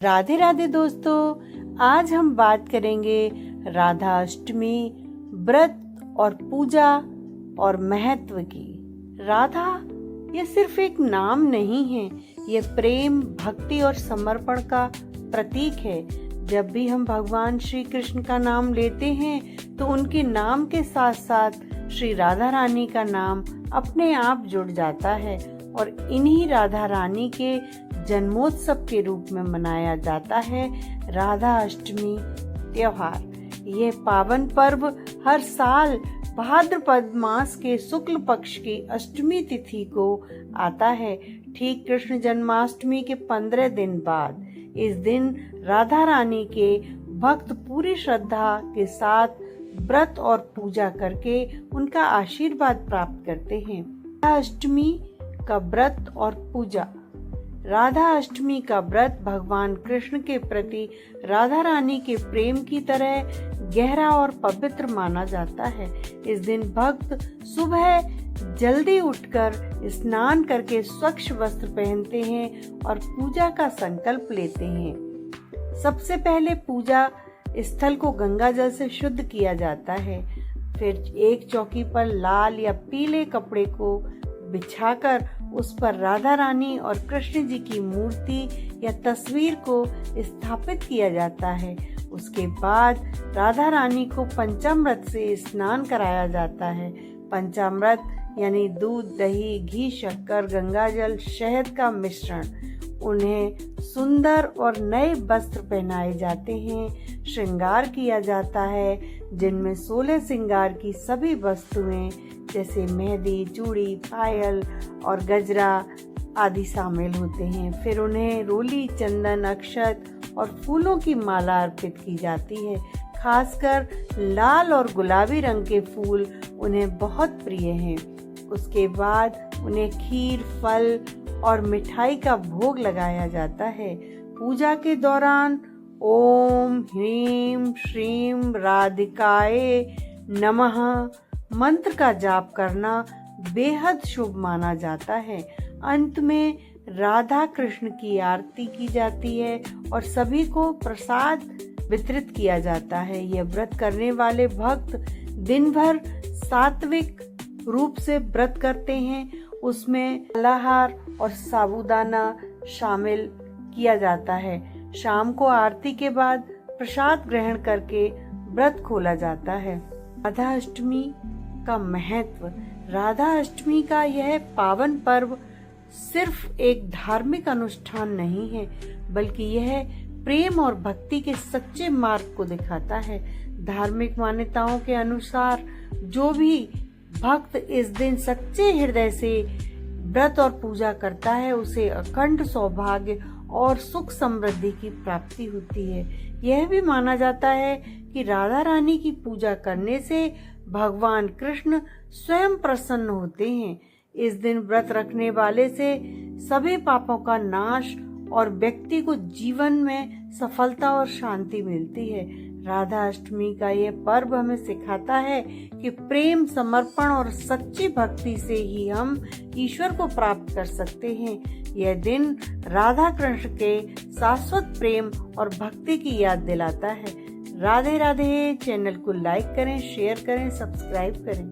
राधे राधे दोस्तों, आज हम बात करेंगे राधा अष्टमी व्रत और पूजा और महत्व की। राधा ये सिर्फ एक नाम नहीं है, ये प्रेम, भक्ति और समर्पण का प्रतीक है। जब भी हम भगवान श्री कृष्ण का नाम लेते हैं तो उनके नाम के साथ साथ श्री राधा रानी का नाम अपने आप जुड़ जाता है और इन्हीं राधा रानी के जन्मोत्सव के रूप में मनाया जाता है राधा अष्टमी त्योहार। ये पावन पर्व हर साल भाद्रपद मास के शुक्ल पक्ष की अष्टमी तिथि को आता है, ठीक कृष्ण जन्माष्टमी के 15 दिन बाद। इस दिन राधा रानी के भक्त पूरी श्रद्धा के साथ व्रत और पूजा करके उनका आशीर्वाद प्राप्त करते हैं। राधा अष्टमी का व्रत और पूजा। राधा अष्टमी का व्रत भगवान कृष्ण के प्रति राधा रानी के प्रेम की तरह गहरा और पवित्र माना जाता है। इस दिन भक्त सुबह जल्दी उठकर स्नान करके स्वच्छ वस्त्र पहनते हैं और पूजा का संकल्प लेते हैं। सबसे पहले पूजा स्थल को गंगा जल से शुद्ध किया जाता है। फिर एक चौकी पर लाल या पीले कपड़े को बिछाकर उस पर राधा रानी और कृष्ण जी की मूर्ति या तस्वीर को स्थापित किया जाता है। उसके बाद राधा रानी को पंचामृत से स्नान कराया जाता है। पंचामृत यानी दूध, दही, घी, शक्कर, गंगाजल, शहद का मिश्रण। उन्हें सुंदर और नए वस्त्र पहनाए जाते हैं, श्रृंगार किया जाता है, जिनमें 16 श्रृंगार की सभी वस्तुएं जैसे मेहंदी, चूड़ी, पायल और गजरा आदि शामिल होते हैं। फिर उन्हें रोली, चंदन, अक्षत और फूलों की माला अर्पित की जाती है। खासकर लाल और गुलाबी रंग के फूल उन्हें बहुत प्रिय हैं। उसके बाद उन्हें खीर, फल और मिठाई का भोग लगाया जाता है। पूजा के दौरान ओम ह्रीं श्रीं राधिकाए नमः मंत्र का जाप करना बेहद शुभ माना जाता है। अंत में राधा कृष्ण की आरती की जाती है और सभी को प्रसाद वितरित किया जाता है। यह व्रत करने वाले भक्त दिन भर सात्विक रूप से व्रत करते हैं। उसमें फलाहार और साबूदाना शामिल किया जाता है। शाम को आरती के बाद प्रसाद ग्रहण करके व्रत खोला जाता है। राधा अष्टमी का महत्व। राधा अष्टमी का यह पावन पर्व सिर्फ एक धार्मिक अनुष्ठान नहीं है, बल्कि यह प्रेम और भक्ति के सच्चे मार्ग को दिखाता है। धार्मिक मान्यताओं के अनुसार जो भी भक्त इस दिन सच्चे हृदय से व्रत और पूजा करता है, उसे अखंड सौभाग्य और सुख समृद्धि की प्राप्ति होती है। यह भी माना जाता है कि राधा रानी की पूजा करने से भगवान कृष्ण स्वयं प्रसन्न होते हैं। इस दिन व्रत रखने वाले से सभी पापों का नाश और व्यक्ति को जीवन में सफलता और शांति मिलती है। राधा अष्टमी का यह पर्व हमें सिखाता है कि प्रेम, समर्पण और सच्ची भक्ति से ही हम ईश्वर को प्राप्त कर सकते हैं। यह दिन राधा कृष्ण के शाश्वत प्रेम और भक्ति की याद दिलाता है। राधे राधे। चैनल को लाइक करें, शेयर करें, सब्सक्राइब करें।